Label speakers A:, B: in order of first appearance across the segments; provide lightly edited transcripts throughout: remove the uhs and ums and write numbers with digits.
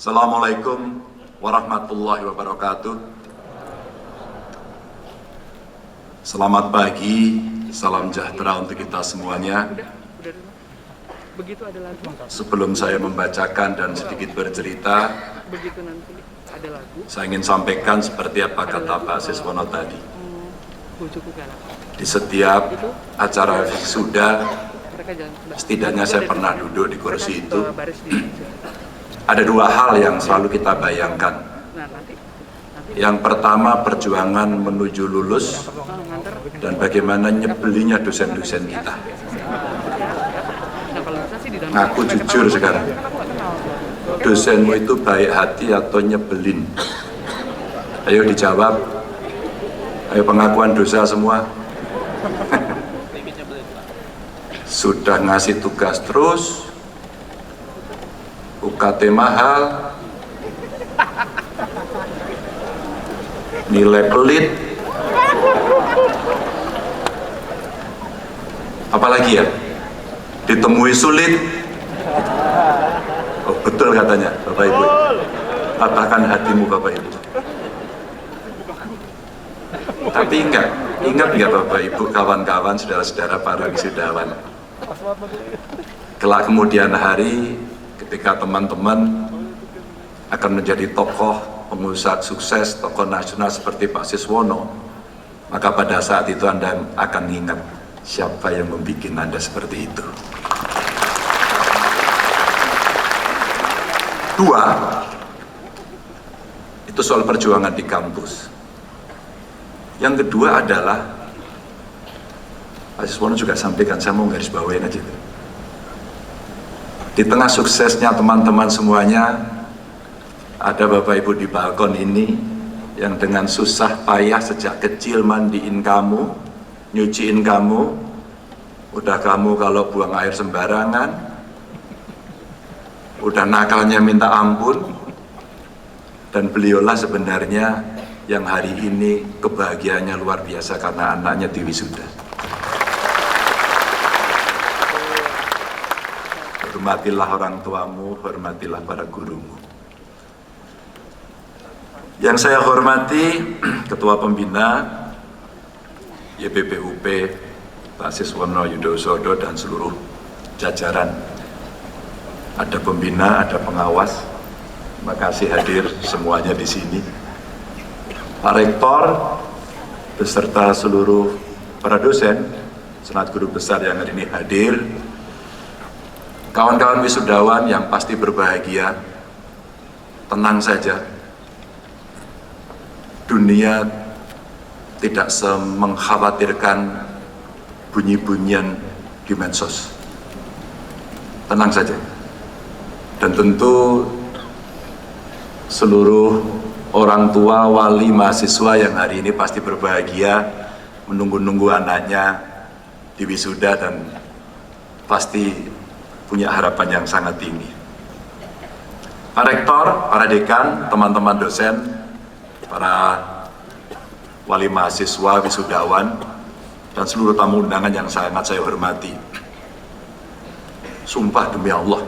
A: Assalamualaikum warahmatullahi wabarakatuh. Selamat pagi, salam sejahtera untuk kita semuanya. Sebelum saya membacakan dan sedikit bercerita, saya ingin sampaikan seperti apa kata Pak Siswono tadi. Di setiap acara wisuda, setidaknya saya pernah duduk di kursi itu. Ada dua hal yang selalu kita bayangkan. Yang pertama, perjuangan menuju lulus dan bagaimana nyebelinya dosen-dosen kita. Ngaku jujur sekarang, dosenmu itu baik hati atau nyebelin? Ayo dijawab. Ayo pengakuan dosa semua. Sudah ngasih tugas terus, UKT mahal, nilai pelit, apalagi ya, ditemui sulit. Oh betul katanya Bapak Ibu, patahkan hatimu Bapak Ibu. Tapi ingat nggak Bapak Ibu, kawan-kawan, saudara-saudara para wisudawan, kelak kemudian hari ketika teman-teman akan menjadi tokoh pengusaha sukses, tokoh nasional seperti Pak Siswono, maka pada saat itu Anda akan ingat siapa yang membuat Anda seperti itu. Dua, itu soal perjuangan di kampus. Yang kedua adalah, Pak Siswono juga sampaikan, saya mau garis bawain aja. Di tengah suksesnya teman-teman semuanya, ada Bapak Ibu di balkon ini yang dengan susah payah sejak kecil mandiin kamu, nyuciin kamu, udah kamu kalau buang air sembarangan, udah nakalnya minta ampun, dan beliaulah sebenarnya yang hari ini kebahagiaannya luar biasa karena anaknya diwisuda. Hormatilah orang tuamu, hormatilah para gurumu. Yang saya hormati Ketua Pembina YPPUP Pak Siswono Yudhoyosodo dan seluruh jajaran. Ada pembina, ada pengawas. Terima kasih hadir semuanya di sini. Pak Rektor beserta seluruh para dosen, senat guru besar yang hari ini hadir. Kawan-kawan wisudawan yang pasti berbahagia, tenang saja. Dunia tidak mengkhawatirkan bunyi-bunyian di medsos. Tenang saja. Dan tentu seluruh orang tua, wali, mahasiswa yang hari ini pasti berbahagia menunggu-nunggu anaknya di wisuda dan pasti punya harapan yang sangat tinggi. Pak Rektor, para dekan, teman-teman dosen, para wali mahasiswa, wisudawan, dan seluruh tamu undangan yang sangat saya hormati. Sumpah demi Allah,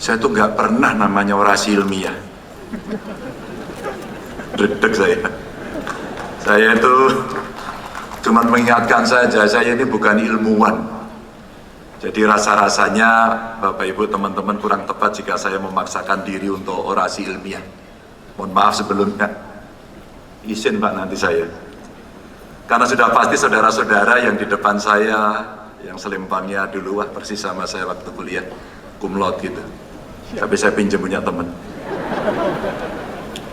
A: saya tuh gak pernah namanya orasi ilmiah. Dedek saya. Saya itu cuma mengingatkan saja, saya ini bukan ilmuwan. Jadi rasa-rasanya Bapak Ibu teman-teman kurang tepat jika saya memaksakan diri untuk orasi ilmiah. Mohon maaf sebelumnya. Izin Pak nanti saya. Karena sudah pasti saudara-saudara yang di depan saya, yang selempangnya dulu persis sama saya waktu kuliah, cum laude gitu. Tapi saya pinjam punya teman.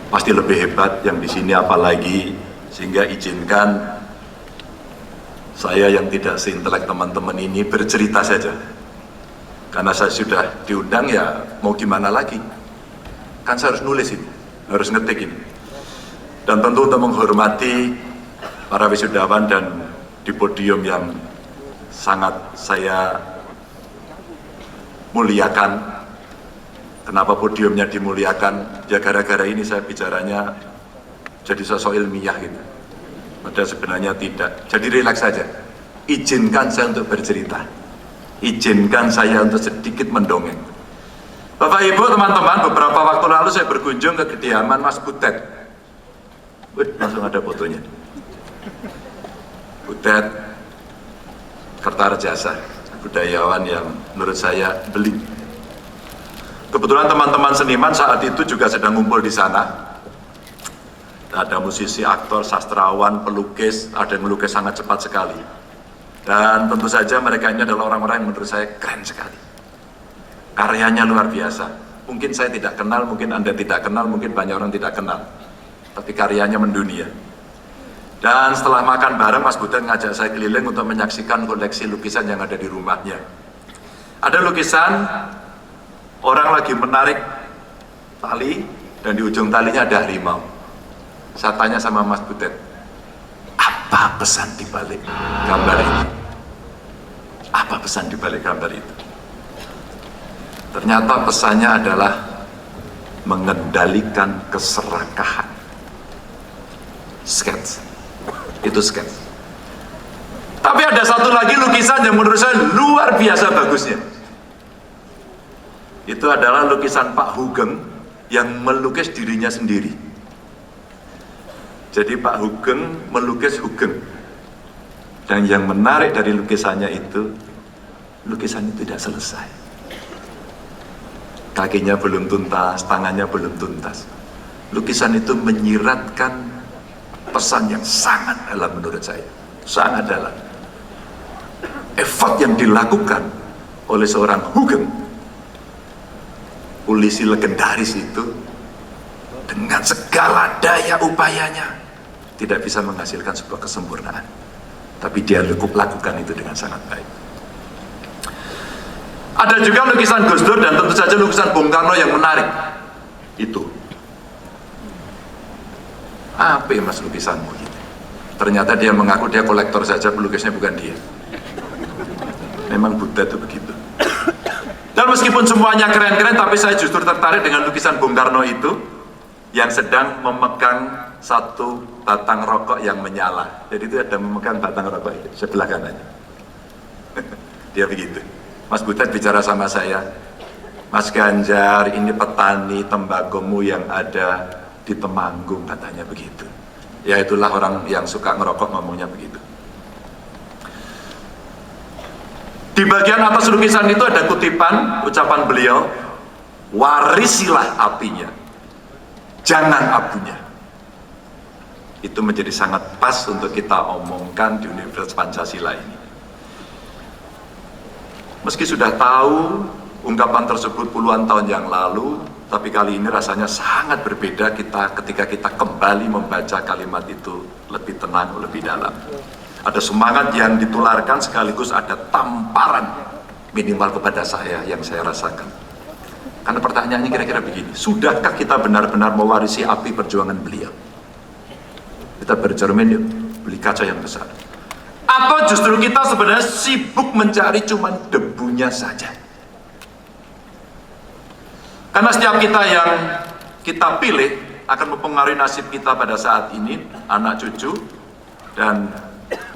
A: Pasti lebih hebat yang di sini apalagi, sehingga izinkan saya yang tidak seintelek teman-teman ini bercerita saja. Karena saya sudah diundang, ya mau gimana lagi. Kan saya harus nulis ini, harus ngetik ini. Dan tentu untuk menghormati para wisudawan dan di podium yang sangat saya muliakan. Kenapa podiumnya dimuliakan? Ya gara-gara ini saya bicaranya jadi sosok ilmiah gitu. Padahal sebenarnya tidak. Jadi rileks saja. Izinkan saya untuk bercerita. Izinkan saya untuk sedikit mendongeng. Bapak Ibu, teman-teman, beberapa waktu lalu saya berkunjung ke kediaman Mas Butet. Wih, langsung ada fotonya. Butet Kertarejasa, budayawan yang menurut saya beli. Kebetulan teman-teman seniman saat itu juga sedang ngumpul di sana. Ada musisi, aktor, sastrawan, pelukis, ada yang melukis sangat cepat sekali. Dan tentu saja mereka ini adalah orang-orang yang menurut saya keren sekali. Karyanya luar biasa. Mungkin saya tidak kenal, mungkin Anda tidak kenal, mungkin banyak orang tidak kenal. Tapi karyanya mendunia. Dan setelah makan bareng, Mas Butet ngajak saya keliling untuk menyaksikan koleksi lukisan yang ada di rumahnya. Ada lukisan orang lagi menarik tali, dan di ujung talinya ada harimau. Saya tanya sama Mas Butet, apa pesan di balik gambar ini? Apa pesan di balik gambar itu? Ternyata pesannya adalah mengendalikan keserakahan. Sketch. Itu sketch. Tapi ada satu lagi lukisan yang menurut saya luar biasa bagusnya. Itu adalah lukisan Pak Hugeng yang melukis dirinya sendiri. Jadi Pak Hugeng melukis Hugeng. Dan yang menarik dari lukisannya itu, lukisan itu tidak selesai. Kakinya belum tuntas, tangannya belum tuntas. Lukisan itu menyiratkan pesan yang sangat dalam menurut saya, sangat dalam. Effort yang dilakukan oleh seorang Hugeng, polisi legendaris itu, dengan segala daya upayanya tidak bisa menghasilkan sebuah kesempurnaan, tapi dia lakukan itu dengan sangat baik. Ada juga lukisan Gus Dur dan tentu saja lukisan Bung Karno yang menarik. Itu apa ya Mas lukisanmu gitu? Ternyata dia mengaku dia kolektor saja, pelukisnya bukan dia. Memang Butet itu begitu. Dan meskipun semuanya keren-keren, tapi saya justru tertarik dengan lukisan Bung Karno itu yang sedang memegang satu batang rokok yang menyala. Jadi itu ada memegang batang rokok itu sebelah kanannya. Dia begitu. Mas Butet bicara sama saya, Mas Ganjar, ini petani tembagomu yang ada di Temanggung, katanya begitu. Ya itulah orang yang suka ngerokok ngomongnya begitu. Di bagian atas lukisan itu ada kutipan ucapan beliau, warisilah apinya, jangan abunya. Itu menjadi sangat pas untuk kita omongkan di Universitas Pancasila ini. Meski sudah tahu ungkapan tersebut puluhan tahun yang lalu, tapi kali ini rasanya sangat berbeda ketika kita kembali membaca kalimat itu lebih tenang, lebih dalam. Ada semangat yang ditularkan sekaligus ada tamparan minimal kepada saya yang saya rasakan. Karena pertanyaannya kira-kira begini, sudahkah kita benar-benar mewarisi api perjuangan beliau? Kita bercermin yuk, beli kaca yang besar. Atau justru kita sebenarnya sibuk mencari cuman debunya saja? Karena setiap kita yang kita pilih akan mempengaruhi nasib kita pada saat ini, anak cucu, dan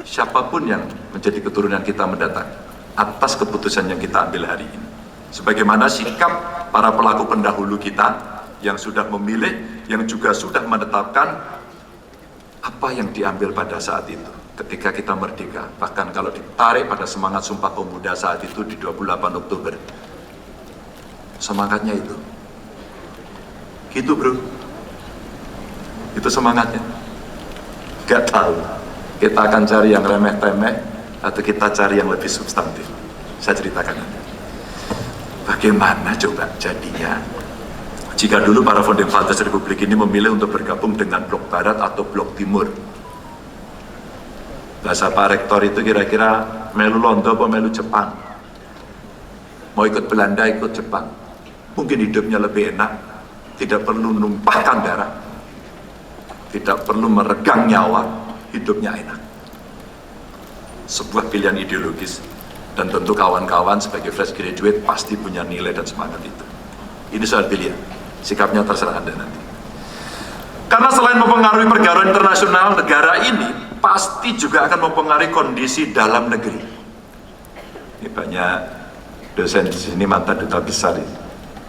A: siapapun yang menjadi keturunan kita mendatang, atas keputusan yang kita ambil hari ini. Sebagaimana sikap para pelaku pendahulu kita yang sudah memilih, yang juga sudah menetapkan apa yang diambil pada saat itu, ketika kita merdeka. Bahkan kalau ditarik pada semangat Sumpah Pemuda saat itu di 28 Oktober, semangatnya itu gitu bro, itu semangatnya. Gak tahu kita akan cari yang remeh-temeh atau kita cari yang lebih substantif. Saya ceritakan nanti bagaimana coba jadinya jika dulu para founding fathers Republik ini memilih untuk bergabung dengan blok barat atau blok timur. Bahasa Pak Rektor itu kira-kira melu Londo atau melu Jepang, mau ikut Belanda ikut Jepang, mungkin hidupnya lebih enak, tidak perlu numpahkan darah, tidak perlu meregang nyawa, hidupnya enak. Sebuah pilihan ideologis, dan tentu kawan-kawan sebagai fresh graduate pasti punya nilai dan semangat itu. Ini soal pilihan, sikapnya terserah Anda nanti. Karena selain mempengaruhi pergaulan internasional, negara ini pasti juga akan mempengaruhi kondisi dalam negeri. Ini banyak dosen di sini mantan duta besar ini.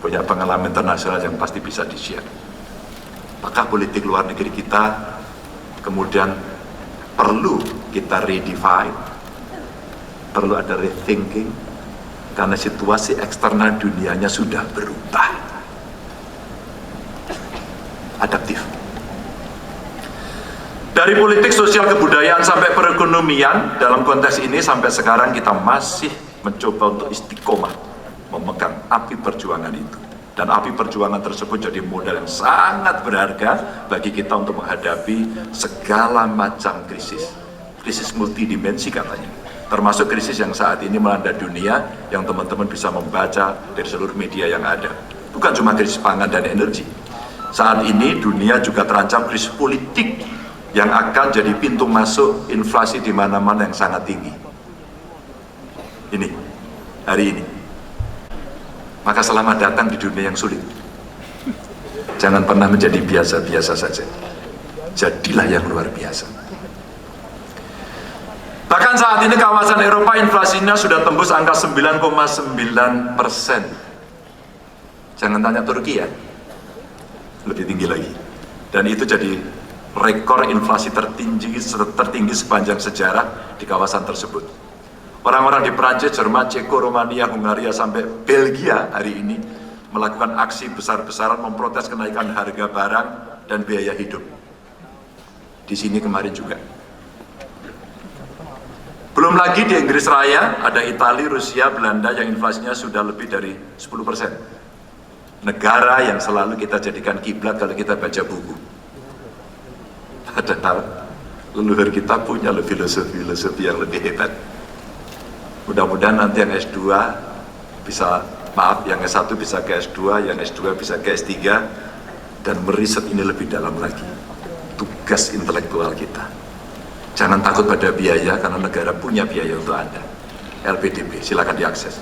A: punya pengalaman internasional yang pasti bisa di-share. Apakah politik luar negeri kita kemudian perlu kita redefine, perlu ada rethinking, karena situasi eksternal dunianya sudah berubah. Adaptif. Dari politik, sosial, kebudayaan sampai perekonomian, dalam konteks ini sampai sekarang kita masih mencoba untuk istiqomah memegang api perjuangan itu. Dan api perjuangan tersebut jadi modal yang sangat berharga bagi kita untuk menghadapi segala macam krisis. Krisis multidimensi katanya. Termasuk krisis yang saat ini melanda dunia yang teman-teman bisa membaca dari seluruh media yang ada. Bukan cuma krisis pangan dan energi. Saat ini dunia juga terancam krisis politik yang akan jadi pintu masuk inflasi di mana-mana yang sangat tinggi. Ini, hari ini. Maka selamat datang di dunia yang sulit. Jangan pernah menjadi biasa-biasa saja. Jadilah yang luar biasa. Bahkan saat ini kawasan Eropa inflasinya sudah tembus angka 9,9%. Jangan tanya Turki ya, lebih tinggi lagi. Dan itu jadi rekor inflasi tertinggi sepanjang sejarah di kawasan tersebut. Orang-orang di Prancis, Jerman, Ceko, Romania, Hungaria, sampai Belgia hari ini melakukan aksi besar-besaran memprotes kenaikan harga barang dan biaya hidup. Di sini kemarin juga. Belum lagi di Inggris Raya, ada Italia, Rusia, Belanda yang inflasinya sudah lebih dari 10%. Negara yang selalu kita jadikan kiblat kalau kita baca buku. Padahal leluhur kita punya filosofi yang lebih hebat. Mudah-mudahan nanti yang S2 bisa, yang S1 bisa ke S2, yang S2 bisa ke S3, dan meriset ini lebih dalam lagi. Tugas intelektual kita. Jangan takut pada biaya, karena negara punya biaya untuk Anda. LPDP, silakan diakses.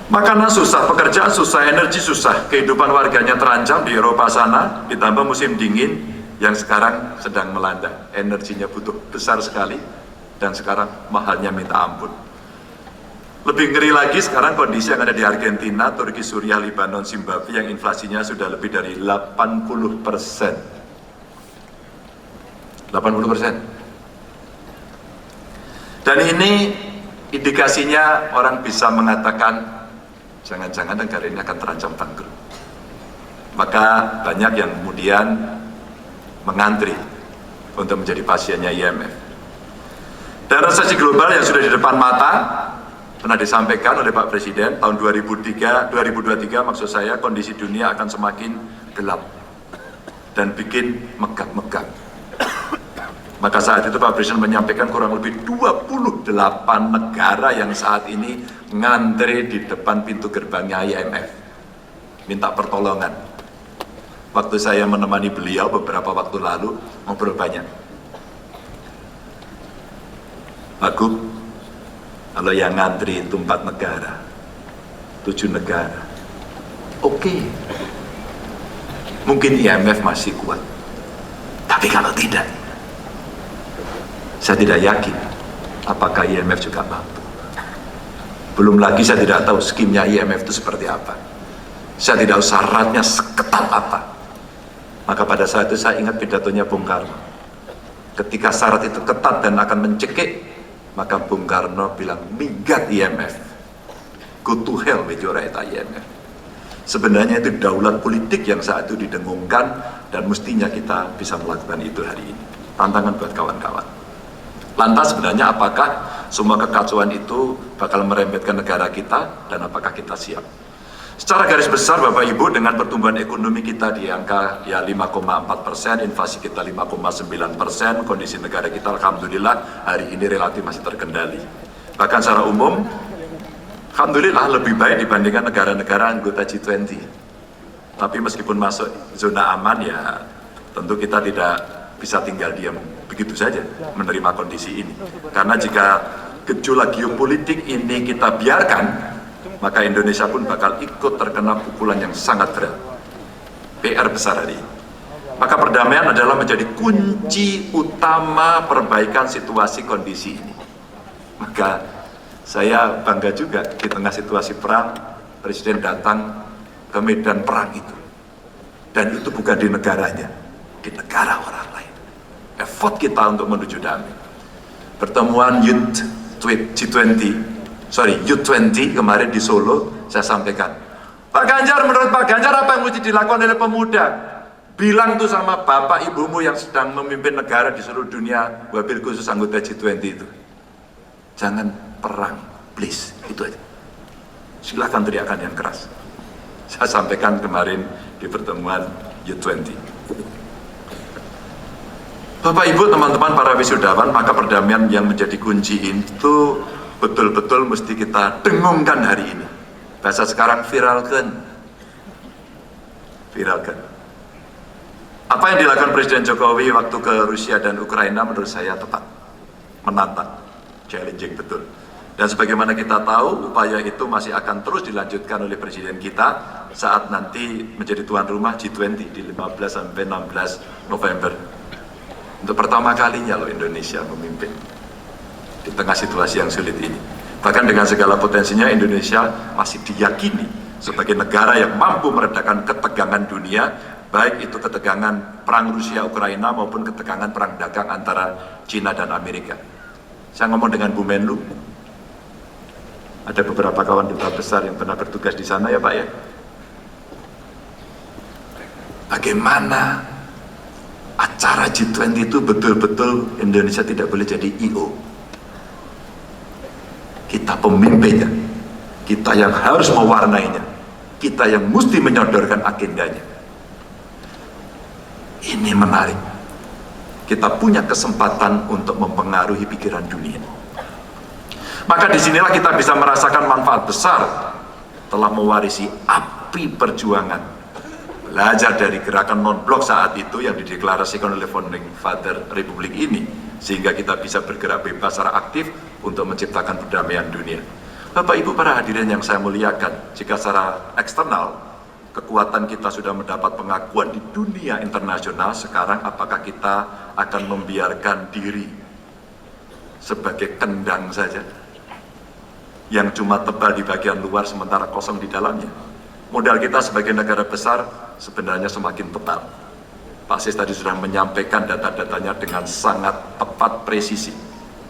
A: Makanan susah, pekerjaan susah, energi susah, kehidupan warganya terancam di Eropa sana, ditambah musim dingin yang sekarang sedang melanda. Energinya butuh besar sekali, dan sekarang mahalnya minta ampun. Lebih ngeri lagi sekarang kondisi yang ada di Argentina, Turki, Suriah, Lebanon, Zimbabwe yang inflasinya sudah lebih dari 80%. 80%. Dan ini indikasinya orang bisa mengatakan jangan-jangan negara ini akan terancam bangkrut. Maka banyak yang kemudian mengantri untuk menjadi pasiennya IMF. Dan resesi global yang sudah di depan mata pernah disampaikan oleh Pak Presiden tahun 2023 maksud saya, kondisi dunia akan semakin gelap dan bikin megah-megah. Maka saat itu Pak Presiden menyampaikan kurang lebih 28 negara yang saat ini ngantri di depan pintu gerbangnya IMF minta pertolongan. Waktu saya menemani beliau beberapa waktu lalu, ngobrol banyak. Aku, kalau yang ngantri itu 4 negara, 7 negara, oke. Mungkin IMF masih kuat, tapi kalau tidak, saya tidak yakin apakah IMF juga mampu. Belum lagi saya tidak tahu skimnya IMF itu seperti apa. Saya tidak tahu syaratnya seketat apa. Maka pada saat itu saya ingat pidatonya Bung Karno. Ketika syarat itu ketat dan akan mencekik, maka Bung Karno bilang, minggat IMF. Go to hell with your IMF. Sebenarnya itu daulat politik yang saat itu didengungkan, dan mestinya kita bisa melakukan itu hari ini. Tantangan buat kawan-kawan. Lantas sebenarnya apakah semua kekacauan itu bakal merembetkan negara kita, dan apakah kita siap? Secara garis besar Bapak Ibu, dengan pertumbuhan ekonomi kita di angka ya 5,4%, inflasi kita 5,9%, kondisi negara kita alhamdulillah hari ini relatif masih terkendali. Bahkan secara umum, alhamdulillah lebih baik dibandingkan negara-negara anggota G20. Tapi meskipun masuk zona aman, ya tentu kita tidak bisa tinggal diam begitu saja menerima kondisi ini. Karena jika gejolak geopolitik ini kita biarkan, maka Indonesia pun bakal ikut terkena pukulan yang sangat berat. PR besar hari ini. Maka perdamaian adalah menjadi kunci utama perbaikan situasi kondisi ini. Maka saya bangga juga di tengah situasi perang, Presiden datang ke medan perang itu. Dan itu bukan di negaranya, di negara orang lain. Effort kita untuk menuju damai. Pertemuan U20 kemarin di Solo, saya sampaikan, Pak Ganjar, menurut Pak Ganjar apa yang mesti dilakukan oleh pemuda? Bilang tuh sama bapak ibumu yang sedang memimpin negara di seluruh dunia, wabil khusus anggota G20 itu. Jangan perang, please, itu aja. Silakan teriakan yang keras. Saya sampaikan kemarin di pertemuan U20. Bapak Ibu, teman-teman para wisudawan, maka perdamaian yang menjadi kunci itu betul-betul mesti kita dengungkan hari ini. Bahasa sekarang viralkan. Apa yang dilakukan Presiden Jokowi waktu ke Rusia dan Ukraina menurut saya tepat, menantang, challenging betul. Dan sebagaimana kita tahu, upaya itu masih akan terus dilanjutkan oleh Presiden kita saat nanti menjadi tuan rumah G20 di 15 sampai 16 November. Untuk pertama kalinya loh Indonesia memimpin di tengah situasi yang sulit ini. Bahkan dengan segala potensinya, Indonesia masih diyakini sebagai negara yang mampu meredakan ketegangan dunia, baik itu ketegangan perang Rusia-Ukraina maupun ketegangan perang dagang antara China dan Amerika. Saya ngomong dengan Bu Menlu, ada beberapa kawan duta besar yang pernah bertugas di sana ya Pak ya. Bagaimana acara G20 itu betul-betul Indonesia tidak boleh jadi I.O. Kita pemimpinnya, kita yang harus mewarnainya, kita yang mesti menyodorkan agendanya. Ini menarik. Kita punya kesempatan untuk mempengaruhi pikiran dunia. Maka disinilah kita bisa merasakan manfaat besar telah mewarisi api perjuangan. Belajar dari gerakan non-blok saat itu yang dideklarasikan oleh Founding Father Republik ini, sehingga kita bisa bergerak bebas secara aktif untuk menciptakan perdamaian dunia. Bapak Ibu para hadirin yang saya muliakan, jika secara eksternal kekuatan kita sudah mendapat pengakuan di dunia internasional, sekarang apakah kita akan membiarkan diri sebagai kendang saja yang cuma tebal di bagian luar sementara kosong di dalamnya? Modal kita sebagai negara besar sebenarnya semakin tebal. Pak Sis tadi sudah menyampaikan data-datanya dengan sangat tepat presisi.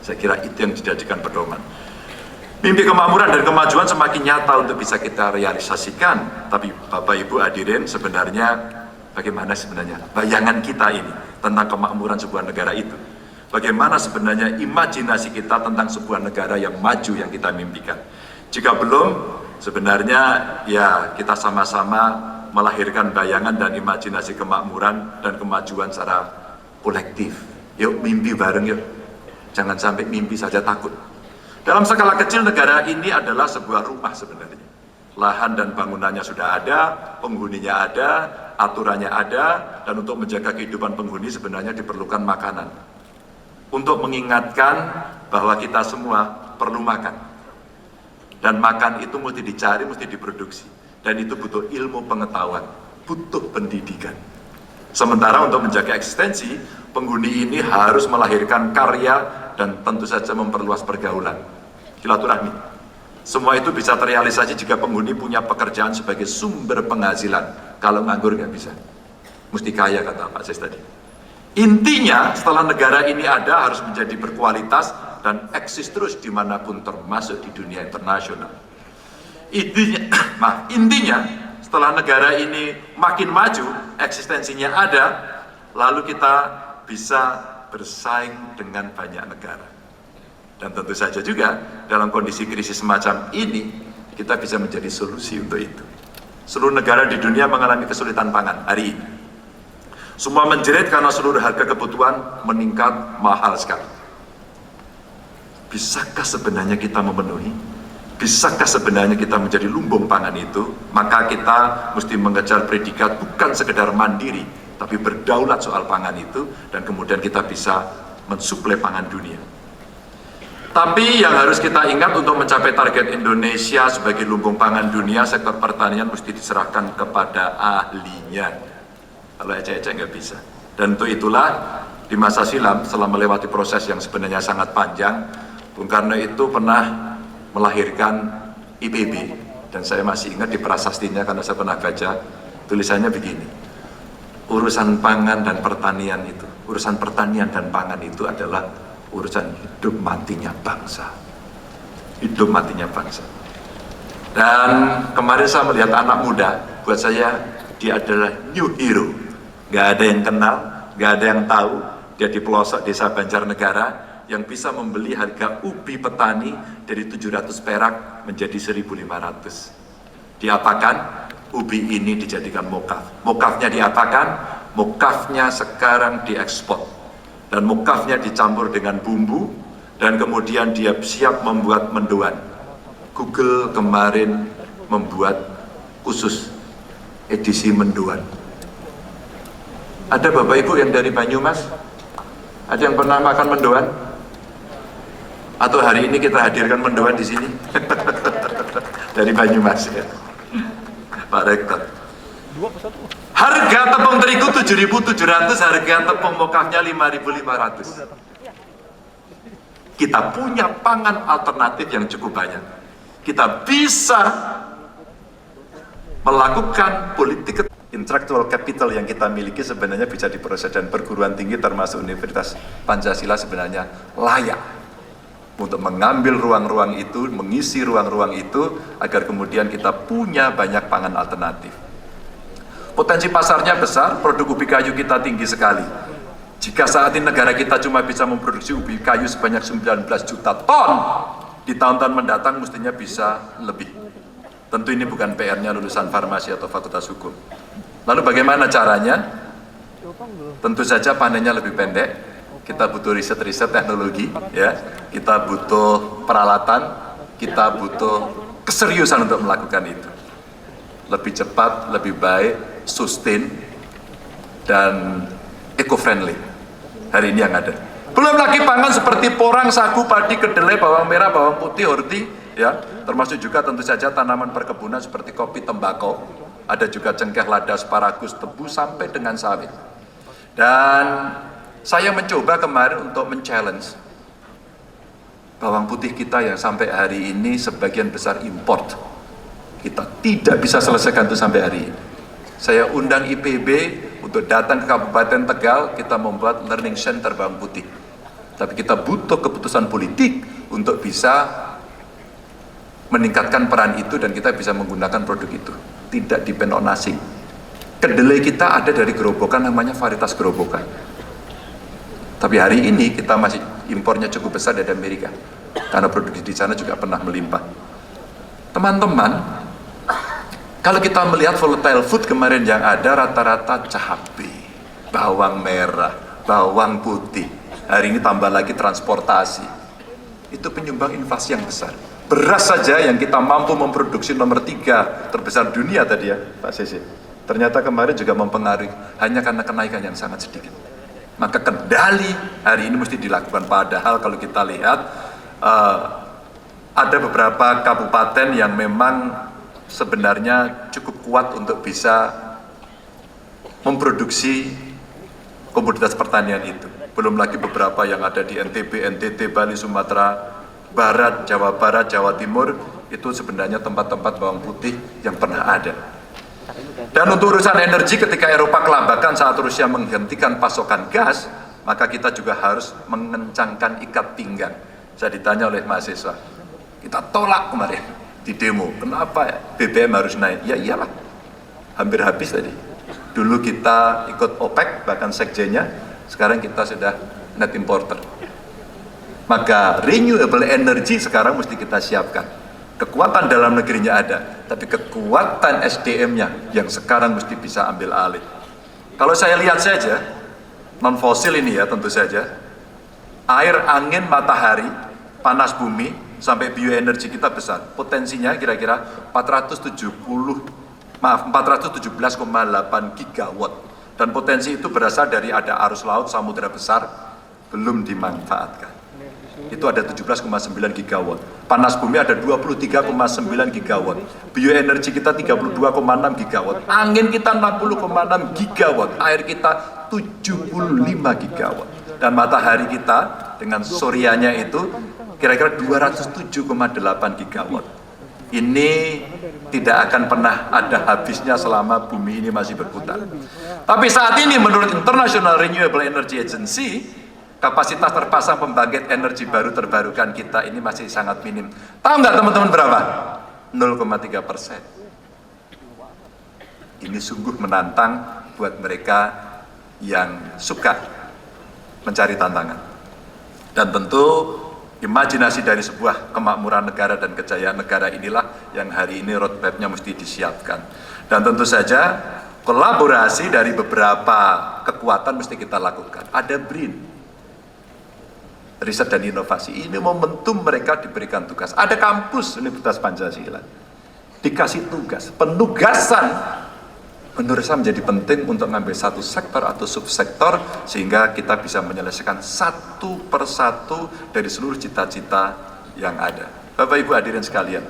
A: Saya kira itu yang dijadikan pedoman. Mimpi kemakmuran dan kemajuan semakin nyata untuk bisa kita realisasikan. Tapi Bapak Ibu hadirin, sebenarnya bagaimana sebenarnya bayangan kita ini tentang kemakmuran sebuah negara itu? Bagaimana sebenarnya imajinasi kita tentang sebuah negara yang maju yang kita mimpikan? Jika belum, sebenarnya ya kita sama-sama melahirkan bayangan dan imajinasi kemakmuran dan kemajuan secara kolektif. Yuk mimpi bareng yuk. Jangan sampai mimpi saja takut. Dalam skala kecil negara ini adalah sebuah rumah sebenarnya. Lahan dan bangunannya sudah ada, penghuninya ada, aturannya ada, dan untuk menjaga kehidupan penghuni sebenarnya diperlukan makanan. Untuk mengingatkan bahwa kita semua perlu makan. Dan makan itu mesti dicari, mesti diproduksi. Dan itu butuh ilmu pengetahuan, butuh pendidikan. Sementara untuk menjaga eksistensi, penghuni ini harus melahirkan karya dan tentu saja memperluas pergaulan. Silaturahmi. Semua itu bisa terrealisasi jika penghuni punya pekerjaan sebagai sumber penghasilan. Kalau nganggur nggak bisa. Mesti kaya kata Pak Sis tadi. Intinya setelah negara ini ada harus menjadi berkualitas dan eksis terus dimanapun termasuk di dunia internasional. Intinya setelah negara ini makin maju, eksistensinya ada, lalu kita bisa bersaing dengan banyak negara. Dan tentu saja juga dalam kondisi krisis semacam ini, kita bisa menjadi solusi untuk itu. Seluruh negara di dunia mengalami kesulitan pangan hari ini. Semua menjerit karena seluruh harga kebutuhan meningkat mahal sekali. Bisakah sebenarnya kita memenuhi? Bisakah sebenarnya kita menjadi lumbung pangan itu? Maka kita mesti mengejar predikat bukan sekedar mandiri, tapi berdaulat soal pangan itu, dan kemudian kita bisa mensuplai pangan dunia. Tapi yang harus kita ingat untuk mencapai target Indonesia sebagai lumbung pangan dunia, sektor pertanian mesti diserahkan kepada ahlinya. Kalau ecek-ecek nggak bisa. Dan untuk itulah di masa silam setelah melewati proses yang sebenarnya sangat panjang, Bung Karno itu pernah melahirkan IPB, Dan saya masih ingat di prasastinya karena saya pernah baca, tulisannya begini, urusan pangan dan pertanian itu, urusan pertanian dan pangan itu adalah urusan hidup matinya bangsa. Hidup matinya bangsa. Dan kemarin saya melihat anak muda, buat saya dia adalah new hero. Gak ada yang kenal, gak ada yang tahu, dia di pelosok desa Banjarnegara yang bisa membeli harga ubi petani dari 700 perak menjadi 1.500. Diapakan? Ubi ini dijadikan mokaf. Mokafnya diapakan? Mokafnya sekarang diekspor. Dan mokafnya dicampur dengan bumbu, dan kemudian dia siap membuat mendoan. Google kemarin membuat khusus edisi mendoan. Ada Bapak Ibu yang dari Banyumas? Ada yang pernah makan mendoan? Atau hari ini kita hadirkan mendoan di sini? Dari Banyumas ya. Pak Rektor. Harga tepung terigu 7.700, harga tepung mokafnya 5.500. Kita punya pangan alternatif yang cukup banyak. Kita bisa melakukan politik intellectual capital yang kita miliki sebenarnya bisa diproses, dan perguruan tinggi termasuk Universitas Pancasila sebenarnya layak untuk mengambil ruang-ruang itu, mengisi ruang-ruang itu, agar kemudian kita punya banyak pangan alternatif. Potensi pasarnya besar, produk ubi kayu kita tinggi sekali. Jika saat ini negara kita cuma bisa memproduksi ubi kayu sebanyak 19 juta ton, di tahun-tahun mendatang mestinya bisa lebih. Tentu ini bukan PR-nya lulusan farmasi atau fakultas hukum. Lalu bagaimana caranya? Tentu saja panennya lebih pendek. Kita butuh riset-riset teknologi, ya. Kita butuh peralatan, kita butuh keseriusan untuk melakukan itu. Lebih cepat, lebih baik, sustain, dan eco-friendly. Hari ini yang ada. Belum lagi pangan seperti porang, sagu, padi, kedelai, bawang merah, bawang putih, horti, ya. Termasuk juga tentu saja tanaman perkebunan seperti kopi, tembakau. Ada juga cengkeh, lada, asparagus, tebu, sampai dengan sawit. Dan saya mencoba kemarin untuk men-challenge bawang putih kita yang sampai hari ini sebagian besar import. Kita tidak bisa selesaikan itu sampai hari ini. Saya undang IPB untuk datang ke Kabupaten Tegal, kita membuat learning center bawang putih. Tapi kita butuh keputusan politik untuk bisa meningkatkan peran itu, dan kita bisa menggunakan produk itu. Tidak depend on asing. Kedelai kita ada dari gerobokan, namanya varietas gerobokan. Tapi hari ini kita masih impornya cukup besar dari Amerika, karena produksi di sana juga pernah melimpah. Teman-teman, kalau kita melihat volatile food kemarin yang ada, rata-rata cabai, bawang merah, bawang putih. Hari ini tambah lagi transportasi. Itu penyumbang inflasi yang besar. Beras saja yang kita mampu memproduksi nomor 3 terbesar dunia tadi ya, Pak Sese. Ternyata kemarin juga mempengaruhi, hanya karena kenaikan yang sangat sedikit. Maka kendali hari ini mesti dilakukan. Padahal kalau kita lihat ada beberapa kabupaten yang memang sebenarnya cukup kuat untuk bisa memproduksi komoditas pertanian itu. Belum lagi beberapa yang ada di NTB, NTT, Bali, Sumatera Barat, Jawa Barat, Jawa Timur, itu sebenarnya tempat-tempat bawang putih yang pernah ada. Dan untuk urusan energi, ketika Eropa kelabakan saat Rusia menghentikan pasokan gas, maka kita juga harus mengencangkan ikat pinggang. Saya ditanya oleh mahasiswa, kita tolak kemarin di demo, kenapa ya BBM harus naik? Ya iyalah, hampir habis tadi. Dulu kita ikut OPEC, bahkan sekjennya, sekarang kita sudah net importer. Maka renewable energy sekarang mesti kita siapkan. Kekuatan dalam negerinya ada, tapi kekuatan SDM-nya yang sekarang mesti bisa ambil alih. Kalau saya lihat saja, non-fosil ini ya tentu saja, air, angin, matahari, panas bumi, sampai bioenergi kita besar. Potensinya kira-kira 417,8 gigawatt. Dan potensi itu berasal dari ada arus laut, samudera besar, belum dimanfaatkan. Itu ada 17,9 gigawatt. Panas bumi ada 23,9 gigawatt. Bioenergi kita 32,6 gigawatt. Angin kita 60,6 gigawatt. Air kita 75 gigawatt. Dan matahari kita dengan suryanya itu kira-kira 207,8 gigawatt. ini tidak akan pernah ada habisnya selama bumi ini masih berputar. Tapi saat ini menurut International Renewable Energy Agency, kapasitas terpasang pembangkit energi baru terbarukan kita ini masih sangat minim. Tahu nggak teman-teman berapa? 0,3%. Ini sungguh menantang buat mereka yang suka mencari tantangan. Dan tentu imajinasi dari sebuah kemakmuran negara dan kejayaan negara inilah yang hari ini roadmap-nya mesti disiapkan. Dan tentu saja kolaborasi dari beberapa kekuatan mesti kita lakukan. Ada BRIN, riset dan inovasi. Ini momentum mereka diberikan tugas. Ada kampus Universitas Pancasila, dikasih tugas. Penugasan menurut saya menjadi penting untuk mengambil satu sektor atau subsektor sehingga kita bisa menyelesaikan satu persatu dari seluruh cita-cita yang ada. Bapak Ibu hadirin sekalian,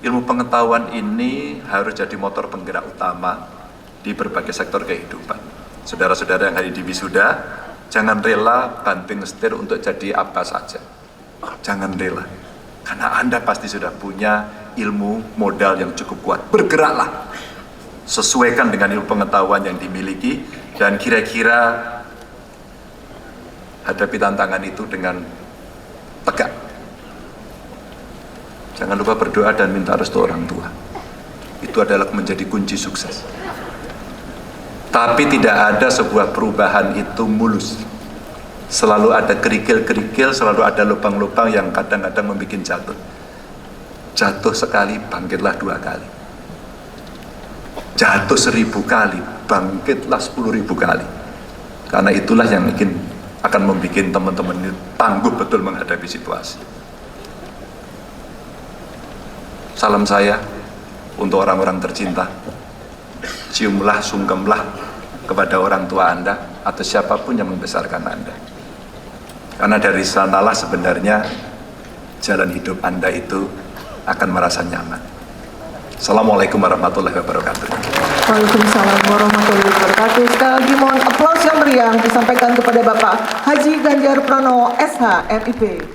A: ilmu pengetahuan ini harus jadi motor penggerak utama di berbagai sektor kehidupan. Saudara-saudara yang hari di wisuda, jangan rela banting setir untuk jadi apa saja. Jangan rela, karena Anda pasti sudah punya ilmu modal yang cukup kuat. Bergeraklah, sesuaikan dengan ilmu pengetahuan yang dimiliki, dan kira-kira hadapi tantangan itu dengan tegak. Jangan lupa berdoa dan minta restu orang tua. Itu adalah menjadi kunci sukses. Tapi tidak ada sebuah perubahan itu mulus. Selalu ada kerikil-kerikil, selalu ada lubang-lubang yang kadang-kadang membuat jatuh. Jatuh sekali, bangkitlah 2 kali. Jatuh 1000 kali, bangkitlah 10.000 kali. Karena itulah yang mungkin akan membuat teman-teman ini tangguh betul menghadapi situasi. Salam saya untuk orang-orang tercinta. Ciumlah, sungkemlah kepada orang tua Anda atau siapapun yang membesarkan Anda. Karena dari sanalah sebenarnya jalan hidup Anda itu akan merasa nyaman. Assalamualaikum warahmatullahi wabarakatuh.
B: Waalaikumsalam warahmatullahi wabarakatuh. Sekali lagi mohon aplaus yang meriah disampaikan kepada Bapak Haji Ganjar Pranowo, SH, MIP.